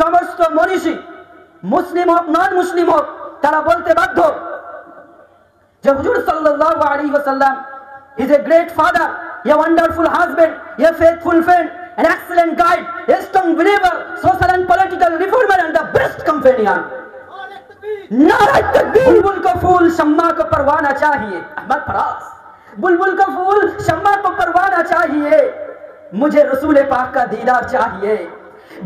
সমস্ত মনীষী মুসলিম হোক নন মুসলিম হোক তারা বলতে বাধ্য যে হুজুর সাল্লাল্লাহু আলাইহি ওয়াসাল্লাম is a great father, a wonderful husband, a faithful friend, an excellent guide, a strong believer, social and political reformer and the best companion. नारा तकबीर। बुलबुल का फूल शम्मा को परवाना चाहिए, अहमद फराज। बुलबुल का फूल शम्मा को परवाना चाहिए, मुझे रसूल पाक का दीदार चाहिए।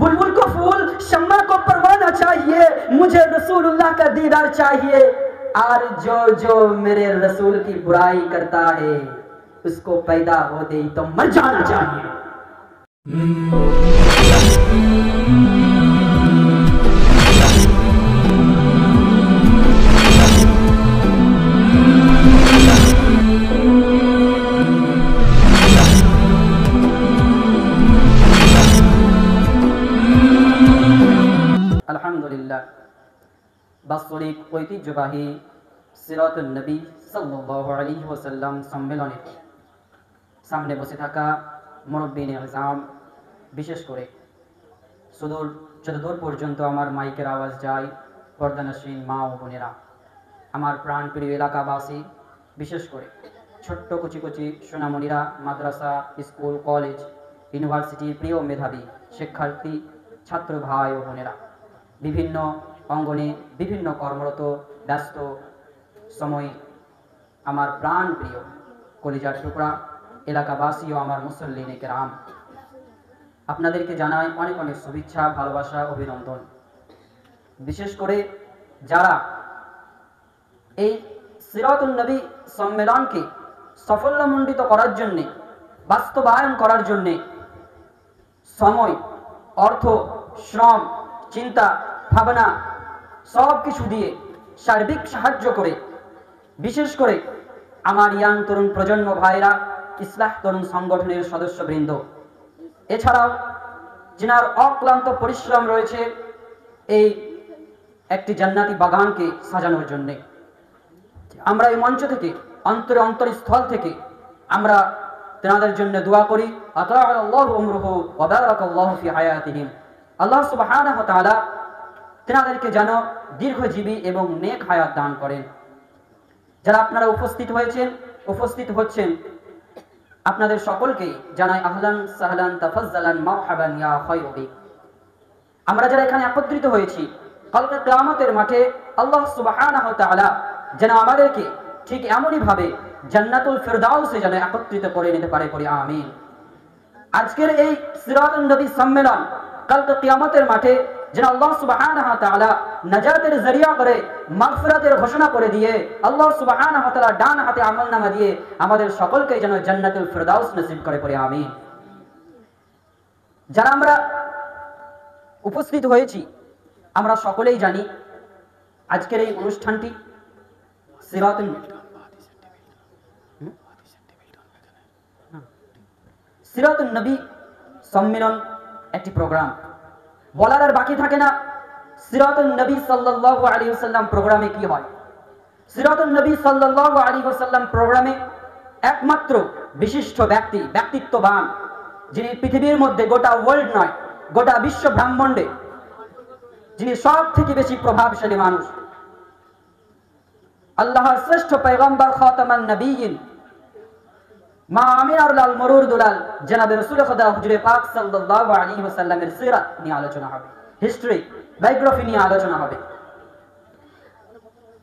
बुलबुल को फूल शम्मा को परवाना चाहिए, मुझे रसूलुल्लाह का दीदार चाहिए। और जो जो मेरे रसूल की बुराई करता है उसको पैदा होते ही तो मर जाना चाहिए। আলহামদুলিল্লাহ, বাৎসরিক ঐতিহ্যবাহী সিরাতুন নবী সাল্লাল্লাহু আলাইহি ওয়াসাল্লাম সম্মেলনে সামনে বসে থাকা মুরব্বিনে আযম, বিশেষ করে সুদূর যতদূর পর্যন্ত আমার মাইকের আওয়াজ যায়, পর্দানসীন মা ও বোনেরা, আমার প্রাণপ্রিয় এলাকাবাসী, বিশেষ করে ছোট্ট কচি কচি সোনামণিরা, মাদ্রাসা, স্কুল, কলেজ, ইউনিভার্সিটির প্রিয় মেধাবী শিক্ষার্থী, ছাত্র ভাই ও বোনেরা, বিভিন্ন অঙ্গনে বিভিন্ন কর্মরত ব্যস্ত সময়ে আমার প্রাণ প্রিয় কলিজার টুকরা এলাকাবাসী ও আমার মুসল্লিনে কেরাম, আপনাদেরকে জানাই অনেক অনেক শুভেচ্ছা, ভালোবাসা, অভিনন্দন। বিশেষ করে যারা এই সিরাতুন নবী সম্মেলনকে সাফল্যমণ্ডিত করার জন্যে, বাস্তবায়ন করার জন্যে সময়, অর্থ, শ্রম, চিন্তা, ভাবনা সব কিছু দিয়ে সার্বিক সাহায্য করে, বিশেষ করে আমার ইয়াং তরুণ প্রজন্ম ভাইরা, ইসলাহ তরুণ সংগঠনের সদস্যবৃন্দ, এছাড়াও যিনার অক্লান্ত পরিশ্রম রয়েছে এই একটি জান্নাতি বাগানকে সাজানোর জন্যে, আমরা এই মঞ্চ থেকে অন্তরে অন্তরস্থল থেকে আমরা তেনাদের জন্য দোয়া করি। আতাআল্লাহু উমরুহু ওয়া বারাকাল্লাহু ফি হায়াতিহিম। আল্লাহ সুবহানাহু ওয়া তাআলা তেনাদেরকে যেন দীর্ঘজীবী এবং নেক হায়াত দান করেন। যারা আপনারা উপস্থিত হচ্ছেন আপনাদের সকলকে জানাই আহলান সাহলান তাফাজ্জালান মারহাবান ইয়া খায়রুবি। আমরা যারা এখানে একত্রিত হয়েছি, কালকে কিয়ামতের মাঠে আল্লাহ সুবহানাহু ওয়া তাআলা যেন আমাদেরকে ঠিক এমনই ভাবে জান্নাতুল ফিরদাউসে যেন একত্রিত করে নিতে পারে, পড়ি আমিন। আজকের এই সিরাতুন নবী সম্মেলন কালকে কিয়ামতের মাঠে যেন আল্লাহ সুবহানাহু ওয়া তাআলা নাজাতের জরিয়া করে, মাগফিরাতের ঘোষণা করে দিয়ে, আল্লাহ সুবহানাহু ওয়া তাআলা ডান হাতে আমলনামা দিয়ে আমাদের সকলকে যেন জান্নাতুল ফিরদাউস নসিব করে, পড়ি আমিন। যারা আমরা উপস্থিত হয়েছি, আমরা সকলেই জানি আজকের এই অনুষ্ঠানটি সিরাতুন নবী সম্মেলন একটি প্রোগ্রাম। বলার আর বাকি থাকে না সিরাতুন নবী সাল্লাল্লাহু আলাইহি ওয়াসাল্লাম প্রোগ্রামে কি হয়। সিরাতুন নবী সাল্লাল্লাহু আলাইহি ওয়াসাল্লাম প্রোগ্রামে একমাত্র বিশিষ্ট ব্যক্তিত্ববান, যিনি পৃথিবীর মধ্যে, গোটা ওয়ার্ল্ড নয়, গোটা বিশ্ব ব্রহ্মাণ্ডে যিনি সব থেকে বেশি প্রভাবশালী মানুষ, আল্লাহর শ্রেষ্ঠ পয়গম্বর খাতামান নবিয়্যিন মা আমিনার লাল মরুর দুলাল জনাবে রাসূল খুদা হুজুরে পাক সাল্লাল্লাহু আলাইহি ওয়াসাল্লামের সিরাত নিয়ে আলোচনা হবে, হিস্ট্রি, বায়োগ্রাফি নিয়ে আলোচনা হবে।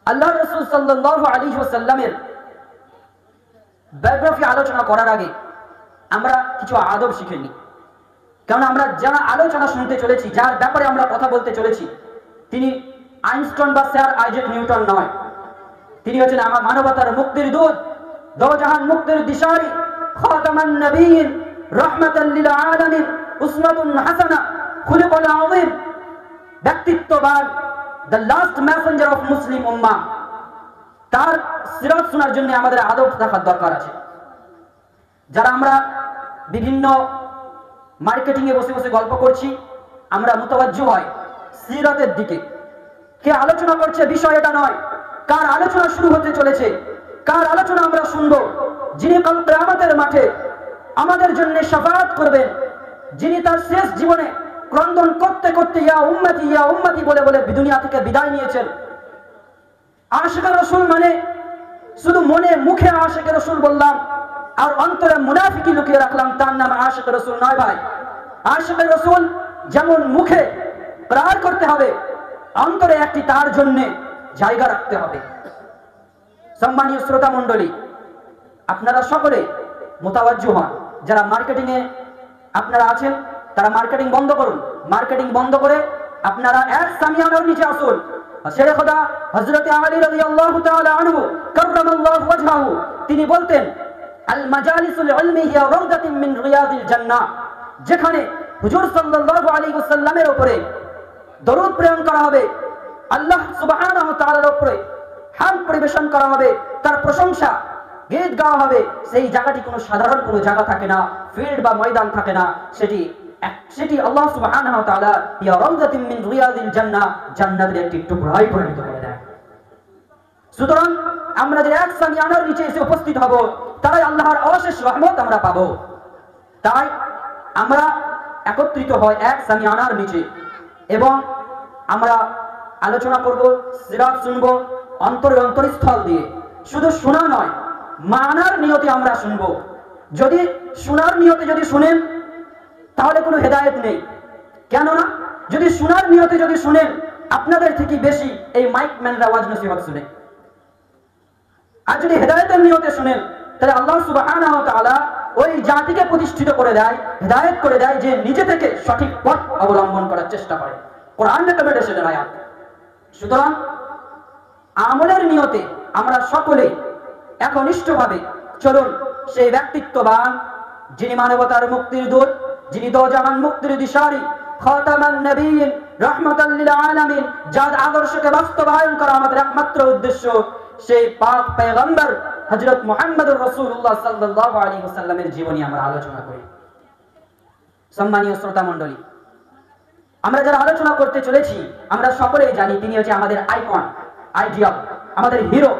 আল্লাহর রাসূল সাল্লাল্লাহু আলাইহি ওয়াসাল্লামের বায়োগ্রাফি আলোচনা করার আগে আমরা কিছু আদব শিখে নিই। কারণ আমরা যারা আলোচনা শুনতে চলেছি, যার ব্যাপারে আমরা কথা বলতে চলেছি, তিনি আইনস্টাইন বা স্যার আইজ্যাক নিউটন নয়। তিনি হচ্ছেন আমার মানবতার মুক্তির দূত, দোজাহান মুক্তির দিশারি, খাতামান নবিয়্যিন, রাহমাতাল লিল আলামিন, উসওয়াতুন হাসানা, খুলুকুল আযীম, ব্যক্তিত্ববান, the last messenger of Muslim উম্মাহ। তার সিরাত শোনার জন্য আমাদের আদব থাকার দরকার আছে। যারা আমরা বিভিন্ন মার্কেটিং এ বসে বসে গল্প করছি, আমরা মুতাওয়াজ্জু হয় সিরাতের দিকে। কে আলোচনা করছে বিষয় এটা নয়, কার আলোচনা শুরু হতে চলেছে, কার আলোচনা আমরা শুনবো, যিনি কাল কিয়ামতের মাঠে আমাদের জন্য শাফাআত করবেন, যিনি তার শেষ জীবনে ক্রন্দন করতে করতে ইয়া উম্মতি বলে বলে দুনিয়া থেকে বিদায় নিয়েছেন। আশিকে রাসূল মানে শুধু মনে মুখে আশিকে রাসূল বললাম আর অন্তরে মুনাফিকি লুকিয়ে রাখলাম, তার নাম আশিকে রাসূল নয় ভাই। আশিকে রাসূল যেমন মুখে প্রার করতে হবে, অন্তরে একটি তার জন্য জায়গা রাখতে হবে। সম্মানীয় শ্রোতা মণ্ডলী, আপনারা সকলে মোতাওয়াজ্জু হন। যারা মার্কেটিং এ আপনারা আছেন তারা মার্কেটিং বন্ধ করুন। মার্কেটিং বন্ধ করে আপনারা এক সামিয়ানার নিচে আসুন। শেখ খোদা হযরত আলী রাদিয়াল্লাহু তাআলা আনহু কাররামাল্লাহু ওয়াজহাহু তিনি বলতেন, আল মাজালিসুল ইলমি হিয়া রাউদাতুম মিন রিয়াদিল জান্নাহ। যেখানে হুজুর সাল্লাল্লাহু আলাইহি ওয়াসাল্লামের উপরে দরুদ প্রেরণ করা হবে, আল্লাহ সুবহানাহু ওয়া তাআলার উপরে হামদ পরিবেশন করা হবে, তার প্রশংসা গীত গাওয়া হবে, সেই জায়গাটি কোনো সাধারণ কোনো জায়গা থাকে না, ফিল্ড বা ময়দান থাকে না, সেটি আল্লাহ সুবহানাহু ওয়া তাআলা ইয়া রাউদাতুম মিন রিয়াদিল জান্নাহ, জান্নাতের একটি টুকরায় পরিণত করে দেয়। সুতরাং আমরা যে এক সামিয়ানার নিচে এসে উপস্থিত হব, তাই আল্লাহর অশেষ রহমত আমরা পাবো। তাই আমরা একত্রিত হয় এক সামিয়ানার নিচে এবং আমরা আলোচনা করব, সিরাত শুনব অন্তরের অন্তরস্থল দিয়ে। শুধু শোনা নয়, মানার নিয়তে আমরা শুনব। যদি শোনার নিয়তে যদি শুনেন তাহলে কোনো হেদায়েত নেই। কেননা যদি শোনার নিয়তে যদি শুনেন, আপনাদের থেকে বেশি এই মাইক ম্যানরা ওয়াজ নসিহত শুনে। আর যদি হেদায়েতের নিয়তে শুনেন তাহলে আল্লাহ সুবহানাহু ওয়া তাআলা ওই জাতিকে প্রতিষ্ঠিত করে দেয়, হেদায়েত করে দেয় যে নিজে থেকে সঠিক পথ অবলম্বন করার চেষ্টা করে। কোরআন রেকমেন্ডেশনের আয়াত। সুতরাং আমলের নিয়তে আমরা সকলে একনিষ্ঠভাবে চলুন সেই ব্যক্তিত্ববান, যিনি মানবতার মুক্তির দূত, যিনি দোজাহান মুক্তির দিশারি, খাতামান নবিয়্যিন, রাহমাতাল লিল আলামিন, যার আদর্শকে বাস্তবায়ন করা আমাদের একমাত্র উদ্দেশ্য, সেই পাক পয়গম্বর হযরত মুহাম্মদুর রাসূলুল্লাহ সাল্লাল্লাহু আলাইহি ওয়াসাল্লামের জীবনী আমরা আলোচনা করি। সম্মানীয় শ্রোতা মণ্ডলী, আমরা যারা আলোচনা করতে চলেছি আমরা সকলেই জানি তিনি হচ্ছে আমাদের আইকন, আইডিয়াল, আমাদের hero,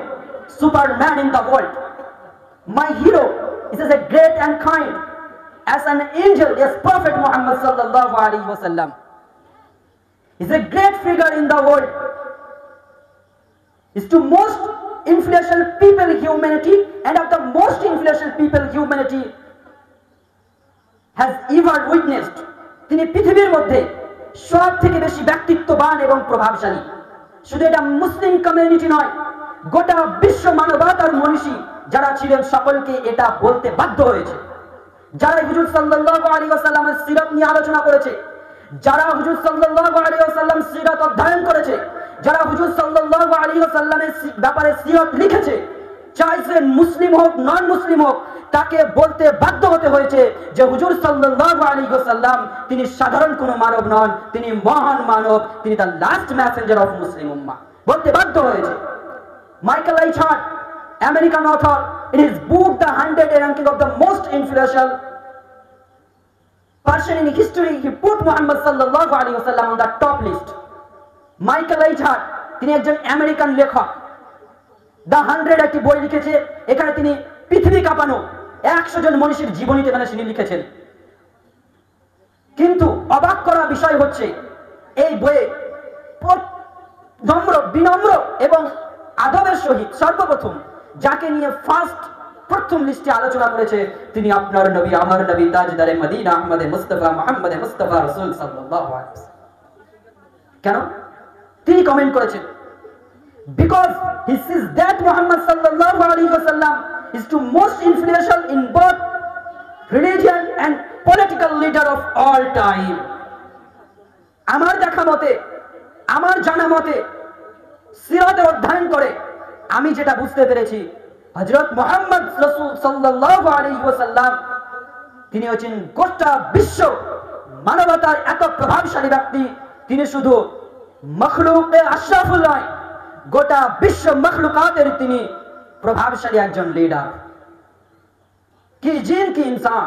Superman in the world. My hero is as a great and kind as an angel, yes, Prophet Muhammad sallallahu alaihi wasallam is a great figure in the world, is to most influential people humanity, and of the most influential people humanity has ever witnessed. তিনি পৃথিবীর মধ্যে সব থেকে বেশি ব্যক্তিত্ববান এবং প্রভাবশালী। শুধু এটা মুসলিম কমিউনিটি নয়, গোটা বিশ্ব মানবতার মনীষী যারা ছিলেন সকলকে এটা বলতে বাধ্য হয়েছে। যারা হুজুর সাল্লাল্লাহু আলাইহি ওয়াসাল্লামের সিরাত নিয়ে আলোচনা করেছে, যারা হুজুর সাল্লাল্লাহু আলাইহি ওয়াসাল্লাম সিরাত অধ্যয়ন করেছে, যারা হুজুর সাল্লাল্লাহু আলাইহি ওয়াসাল্লামের ব্যাপারে সিরাত লিখেছে, চাই সে মুসলিম হোক নন মুসলিম হোক, তাকে বলতে বাধ্য হতে হয়েছে যে হুজুর সাল্লাল্লাহু আলাইহি ওয়াসাল্লাম তিনি সাধারণ কোনো মানব নন, তিনি মহান মানব, তিনি the last messenger of Muslim উম্মাহ, বলতে বাধ্য হয়েছে। মাইকেল আইচার্ড, American author, in his book The 100 Ranking of the Most Influential Person in History, he put Muhammad sallallahu alaihi wasallam on the top list. Michael আইচার্ড তিনি একজন American লেখক। The 100 একটি বই লিখেছে, এখানে তিনি পৃথিবী কাঁপানো 100 জন মনীষীর জীবনী এখানে তিনি লিখেছেন। কিন্তু অবাক করা বিষয় হচ্ছে এই বইয়ে নম্র, বিনম্র এবং আদবের সহিত সর্বপ্রথম যাকে নিয়ে প্রথম লিস্টে আলোচনা করেছে তিনি আপনার নবী, আমার নবী, তাজদারে মদিনা, আহমদে মুস্তাফা, মুহাম্মদে মুস্তাফা রাসূল সাল্লাল্লাহু আলাইহি ওয়াসাল্লাম। কেন তিনি কমেন্ট করেছেন? because he says that Muhammad sallallahu alaihi wasallam is the most influential in both religion and political leader of all time. আমার দেখা মতে, আমার জানা মতে, সিরাতে অধ্যয়ন করে আমি যেটা বুঝতে পেরেছি, হযরত মুহাম্মদ রাসূল সাল্লাল্লাহু আলাইহি ওয়াসাল্লাম তিনি হচ্ছেন গোটা বিশ্ব মানবতার এত প্রভাবশালী ব্যক্তি। তিনি শুধু মখলুকে আশরাফুল নয়, গোটা বিশ্ব মখলুকাতের তিনি প্রভাবশালী একজন লিডার। কি জিন কি ইনসান।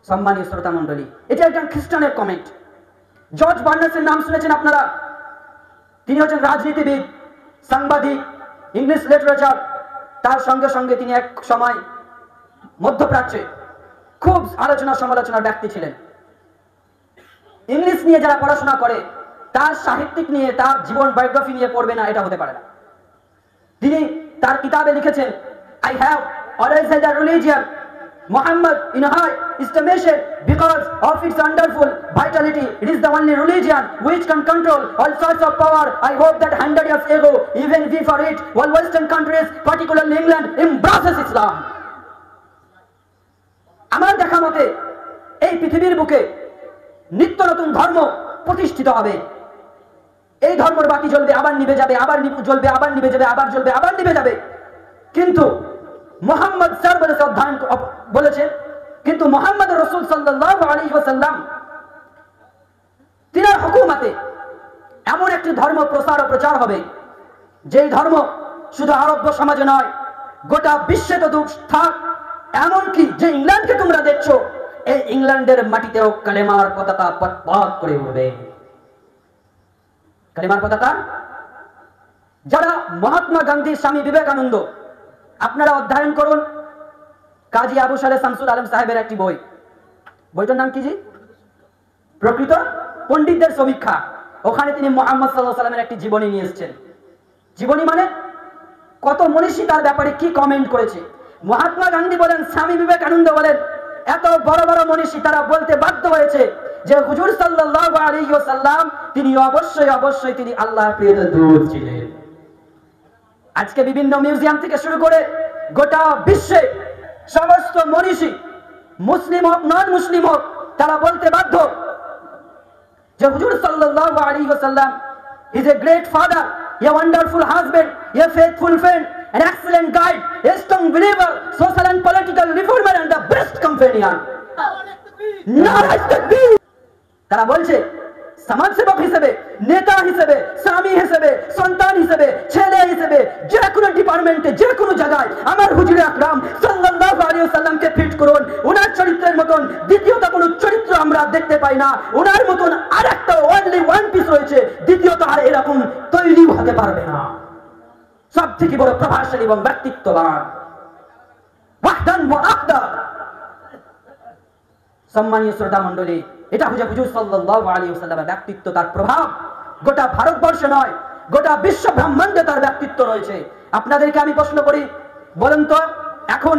সম্মানীয় শ্রোতা মণ্ডলী, এটা একজন খ্রিস্টানের কমেন্ট। জর্জ বার্নার্সের নাম শুনেছেন আপনারা? তিনি হচ্ছেন রাজনীতিবিদ, সাংবাদিক, ইংলিশ লিটারেচার, তার সঙ্গে সঙ্গে তিনি এক সময় মধ্যপ্রাচ্যে খুব আলোচনা সমালোচনার ব্যক্তি ছিলেন। ইংলিশ নিয়ে যারা পড়াশোনা করে তার সাহিত্যিক নিয়ে, তার জীবন বায়োগ্রাফি নিয়ে পড়বে না, এটা হতে পারে না। তিনি তার কিতাবে লিখেছেন, I have always had a religion, Muhammad in high estimation because of its wonderful vitality. It is the only religion which can control all sorts of power. I hope that 100 years ago, even before it, all Western countries, particularly England, embraces Islam. আমার দেখা মতে এই পৃথিবীর বুকে নিত্য নতুন ধর্ম প্রতিষ্ঠিত হবে। এই ধর্মের বাতি জ্বলবে, আবার নিভে যাবে, আবার জ্বলবে, আবার নিভে যাবে, আবার জ্বলবে, আবার নিভে যাবে। কিন্তু মুহাম্মদ সাল্লাল্লাহু আলাইহি ওয়াসাল্লাম বলেছেন, কিন্তু মুহাম্মদ রাসূল সাল্লাল্লাহু আলাইহি ওয়াসাল্লাম তিনার হুকুমতে এমন একটি ধর্ম প্রসার ও প্রচার হবে, যেই ধর্ম শুধু আরব সমাজে নয়, গোটা বিশ্বে তো থাক, এমনকি যে ইংল্যান্ডকে তোমরা দেখছো, এই ইংল্যান্ডের মাটিতেও কালেমার পতাকা পথ করে উঠবে। কালেমার পতাকা, যারা মহাত্মা গান্ধী, স্বামী বিবেকানন্দ, আপনারা অধ্যয়ন করুন কাজী আবু সালেহ শামসুল আলম সাহেবের একটি বই, বইটার নাম কি জি? প্রকৃত পণ্ডিতদের সমীক্ষা। ওখানে তিনি মুহাম্মদ সাল্লাল্লাহু আলাইহি ওয়াসাল্লামের একটি জীবনী নিয়ে এসেছেন। জীবনী মানে কত মনীষী তার ব্যাপারে কি কমেন্ট করেছে। মহাত্মা গান্ধী বলেন, স্বামী বিবেকানন্দ বলেন, এত বড় বড় মনীষী তারা বলতে বাধ্য হয়েছে যে হুজুর সাল্লাল্লাহু আলাইহি ওয়াসাল্লাম তিনি অবশ্যই তিনি আল্লাহর প্রিয় দূত ছিলেন। আজকে বিভিন্ন মিউজিয়াম থেকে শুরু করে গোটা বিশ্বে সমস্ত মনীষী, মুসলিম হোক নন মুসলিম হোক, তারা বলতে বাধ্য যে হুজুর সাল্লাল্লাহু আলাইহি ওয়াসাল্লাম is a great father, a wonderful husband, a faithful friend, an excellent guide, a strong believer, social and political reformer, and the best companion. নারায়ে তাকবীর। তারা বলছে সমাজসেবক হিসেবে, নেতা হিসেবে, স্বামী হিসেবে, সন্তান হিসেবে, ছেলে হিসেবে, যে কোনো ডিপার্টমেন্টে, যে কোনো জায়গায় আমার হুজুর আকরাম সাল্লাল্লাহু আলাইহি ওয়াসাল্লামকে ফিট করুন। ওনার চরিত্রের মতন দ্বিতীয়ত কোনো চরিত্র আমরা দেখতে পাই না। ওনার মতন আরেকটা অনলি ওয়ান পিস রয়েছে, দ্বিতীয়ত আর এরকম তৈরি হতে পারবে না। সব থেকে বড় প্রভাবশালী এবং ব্যক্তিত্ববান, ওয়াহদান ওয়া আহদা। সম্মানীয় শ্রোতা মণ্ডলী, এটা হুজুর সাল্লাল্লাহু আলাইহি ওয়াসাল্লামের ব্যক্তিত্ব, তার প্রভাব গোটা ভারতবর্ষে নয়, গোটা বিশ্ব ব্রহ্মাণ্ডে তার ব্যক্তিত্ব রয়েছে। আপনাদেরকে আমি প্রশ্ন করি, বলুন তো, এখন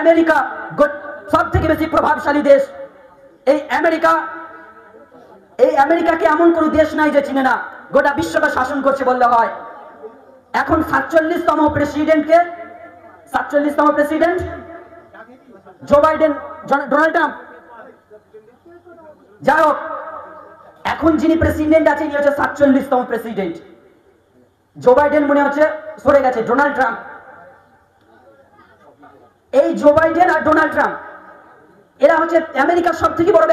আমেরিকা সব থেকে বেশি প্রভাবশালী দেশ। এই আমেরিকাকে এমন কোন দেশ নাই যে চিনে না, গোটা বিশ্বকে শাসন করছে বললে হয়। এখন 47তম president Joe Biden, Donald Trump, যাই হোক, এখন যিনি প্রেসিডেন্ট আছে ইনি হচ্ছে 47তম প্রেসিডেন্ট। জো বাইডেন মনে হচ্ছে সরে গেছে, ডোনাল্ড ট্রাম্প। এই জো বাইডেন আর ডোনাল্ড ট্রাম্প এরা হচ্ছে আমেরিকার সব থেকে বড়,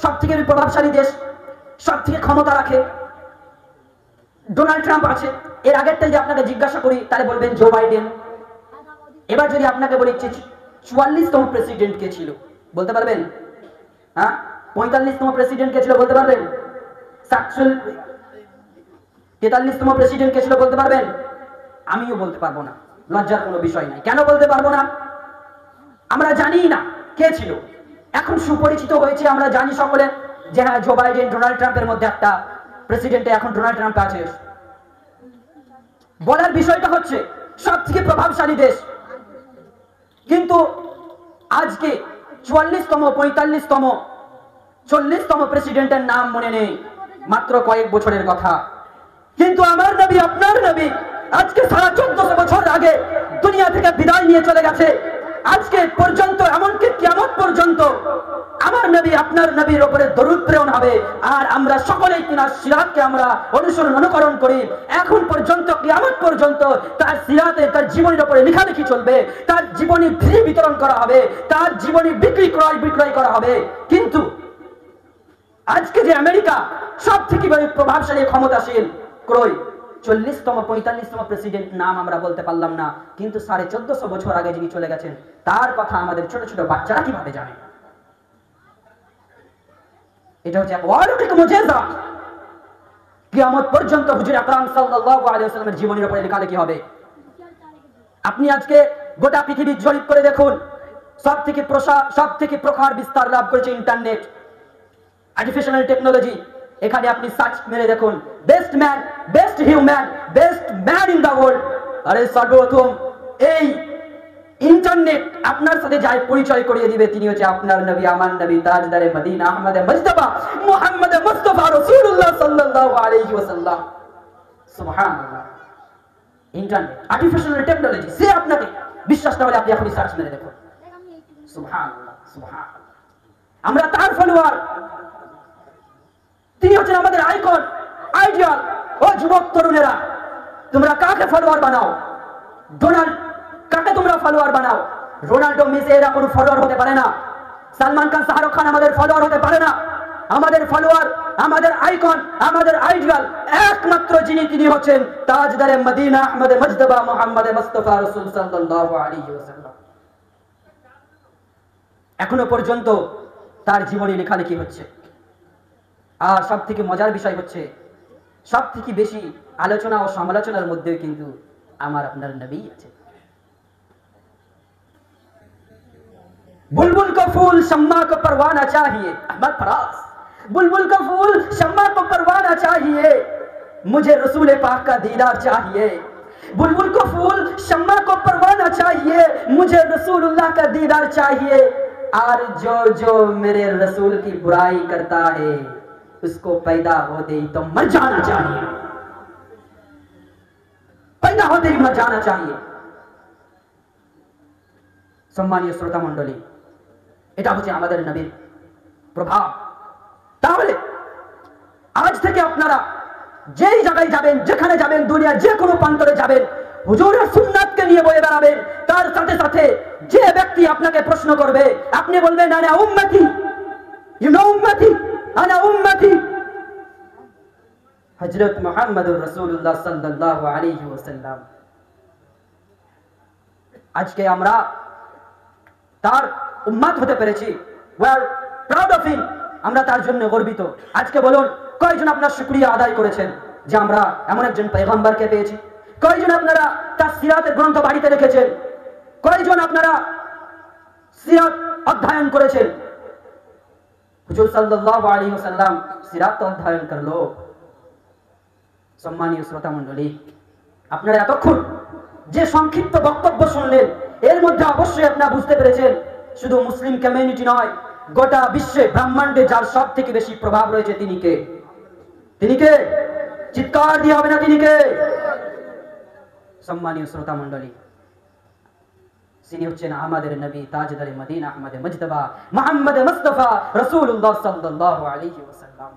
সব থেকে প্রভাবশালী দেশ, সব থেকে ক্ষমতা রাখে। ডোনাল্ড ট্রাম্প আছে। এর আগেরটাই যে আপনাকে জিজ্ঞাসা করি তাহলে বলবেন জো বাইডেন। এবার যদি আপনাকে বলি 44তম প্রেসিডেন্ট কে ছিল, বলতে পারবেন? হ্যাঁ, 45তম প্রেসিডেন্ট কে ছিল, বলতে পারবেন? 43তম প্রেসিডেন্ট কে ছিল, বলতে পারবেন? আমিও বলতে পারবো না, লজ্জার কোনো বিষয় নাই। কেন বলতে পারবো না? আমরা জানি না কে ছিল। এখন সুপরিচিত হয়েছে, আমরা জানি সকলে যে হ্যাঁ জো বাইডেন, ডোনাল্ড ট্রাম্পের মধ্যে একটা প্রেসিডেন্টে এখন ডোনাল্ড ট্রাম্প আছে। বলার বিষয়টা হচ্ছে সব থেকে প্রভাবশালী দেশ, কিন্তু আজকে 44তম, 45তম, 40তম প্রেসিডেন্টের নাম মনে নেই, মাত্র কয়েক বছরের কথা। কিন্তু আমার নবী, আপনার নবী আজকে 1450 বছর আগে দুনিয়া থেকে বিদায় নিয়ে চলে গেছে। আজকে পর্যন্ত, এমনকি কিয়ামত পর্যন্ত আমার নবী, আপনার নবীর উপরে দরুদ প্রেরণ হবে, আর আমরা সকলেই তিনার সিরাতকে আমরা অনুকরণ করি। এখন পর্যন্ত, কিয়ামত পর্যন্ত তার সিরাতে, তার জীবনের উপরে লেখালেখি চলবে, তার জীবনী ফ্রি বিতরণ করা হবে, তার জীবনী বিক্রয় করা হবে। কিন্তু আজকে যে আমেরিকা সব থেকে প্রভাবশালী, ক্ষমতাশীল, 40তম, 45তম প্রেসিডেন্ট নাম আমরা বলতে পারলাম না, কিন্তু 1450 বছর আগে যিনি চলে গেছেন তার কথা আমাদের ছোট ছোট বাচ্চারা কিভাবে জানে? এটা হচ্ছে এক অলৌকিক মুজিজা। কিয়ামত পর্যন্ত হুজুর আকরাম সাল্লাল্লাহু আলাইহি ওয়াসাল্লামের জীবনের উপরে লেখালেখি হবে। আপনি আজকে গোটা পৃথিবী জরিপ করে দেখুন, সব থেকে প্রখার বিস্তার লাভ করেছে ইন্টারনেট, আর্টিফিশিয়াল টেকনোলজি। এখানে আপনি সার্চ মেরে দেখুন, best man, best human, best man in the world. আরে সর্বপ্রথম এই ইন্টারনেট আপনার সাথে যাই পরিচয় করিয়ে দিবে, তিনি হচ্ছে আপনার নবী, আমার নবী, তাজদারে মদিনা, আহমদে মুজতবা, মুহাম্মদে মুস্তাফা, রাসূলুল্লাহ সাল্লাল্লাহু আলাইহি ওয়াসাল্লাম। সুবহানাল্লাহ। ইন্টারনেট, আর্টিফিশিয়াল টেকনোলজি, সে আপনাকে বিশ্বাস না হলে আপনি এখনই সার্চ মেরে দেখুন। সুবহানাল্লাহ, সুবহানাল্লাহ। আমরা তার ফলোয়ার, তিনি হচ্ছেন আমাদের আইকন, আইডিয়াল। ও যুবক তরুণেরা, তোমরা কাকে ফলোয়ার বানাও? ডোনাল্ড, কাকে তোমরা ফলোয়ার বানাও? রোনাল্ডো, মেসি এরা কোনো ফলোয়ার হতে পারে না। সালমান খান, শাহরুখ খান আমাদের ফলোয়ার হতে পারে না। আমাদের ফলোয়ার, আমাদের আইকন, আমাদের আইডিয়াল একমাত্র যিনি, তিনি হচ্ছেন তাজদারে মদিনা, আহমদে মুজতবা, মুহাম্মদে মুস্তাফা, রাসূল সাল্লাল্লাহু আলাইহি ওয়াসাল্লাম। এখনো পর্যন্ত তার জীবনী লেখালেখি হচ্ছে। আর সব থেকে মজার বিষয় হচ্ছে, সব থেকে বেশি আলোচনা ও সমালোচনার মধ্যে কিন্তু আমার আপনার নবী আছে। बुलबुल को फूल शम्मा को परवाना चाहिए, अहमद फराज। बुलबुल को फूल शम्मा को परवाना चाहिए, मुझे रसूल पाक का दीदार चाहिए। बुलबुल को फूल शम्मा को परवाना चाहिए, मुझे रसूलुल्लाह का दीदार चाहिए। और जो जो मेरे रसूल की बुराई करता है, उसको पैदा होते ही तो मर जाना चाहिए, पैदा होते ही मर जाना चाहिए। সম্মানীয় শ্রোতা মণ্ডলী, এটা হচ্ছে আমাদের নবীর প্রভাব। তাহলে আজ থেকে আপনারা যেই জায়গায় যাবেন, যেখানে যাবেন, দুনিয়ার যে কোনো প্রান্তরে যাবেন, হুজুরের সুন্নাতকে নিয়ে বয়ে বেড়াবেন। তার সাথে সাথে যে ব্যক্তি আপনাকে প্রশ্ন করবে, আপনি বলবেন আনা উম্মতি, ইউ নো উম্মতি, আনা উম্মতি হযরত মুহাম্মদুর রাসূলুল্লাহ সাল্লাল্লাহু আলাইহি ওয়াসাল্লাম। আজকে আমরা তার উম্মত হতে পেরেছি, we are proud of him, আমরা তার জন্য গর্বিত। আজকে বলুন, কয়জন আপনার শুকরিয়া আদায় করেছেন যে আমরা এমন একজন পয়গম্বরকে পেয়েছি? কয়জন আপনারা তার সিরাতের গ্রন্থ বাড়িতে রেখেছেন? কয়জন আপনারা সিরাত অধ্যয়ন করেছেন? হুজুর সাল্লাল্লাহু আলাইহি ওয়াসাল্লাম সিরাত অধ্যয়ন করলো। সম্মানীয় শ্রোতা মণ্ডলী, আপনারা এতক্ষণ যে সংক্ষিপ্ত বক্তব্য শুনলেন, এর মধ্যে অবশ্যই আপনারা বুঝতে পেরেছেন, শুধু মুসলিম কমিউনিটি নয়, গোটা বিশ্বে, ব্রহ্মাণ্ডে যার সব থেকে বেশি প্রভাব রয়েছে, তিনি কে? তিনি কে? চিৎকার দিয়ে হবে না, তিনি কে? সম্মানীয় শ্রোতা মণ্ডলী, তিনি হচ্ছেন আমাদের নবী, তাজদারে মদিনা, আহমদে মুজতবা, মুহাম্মদে মুস্তাফা, রাসূলুল্লাহ সাল্লাল্লাহু আলাইহি ওয়াসাল্লাম।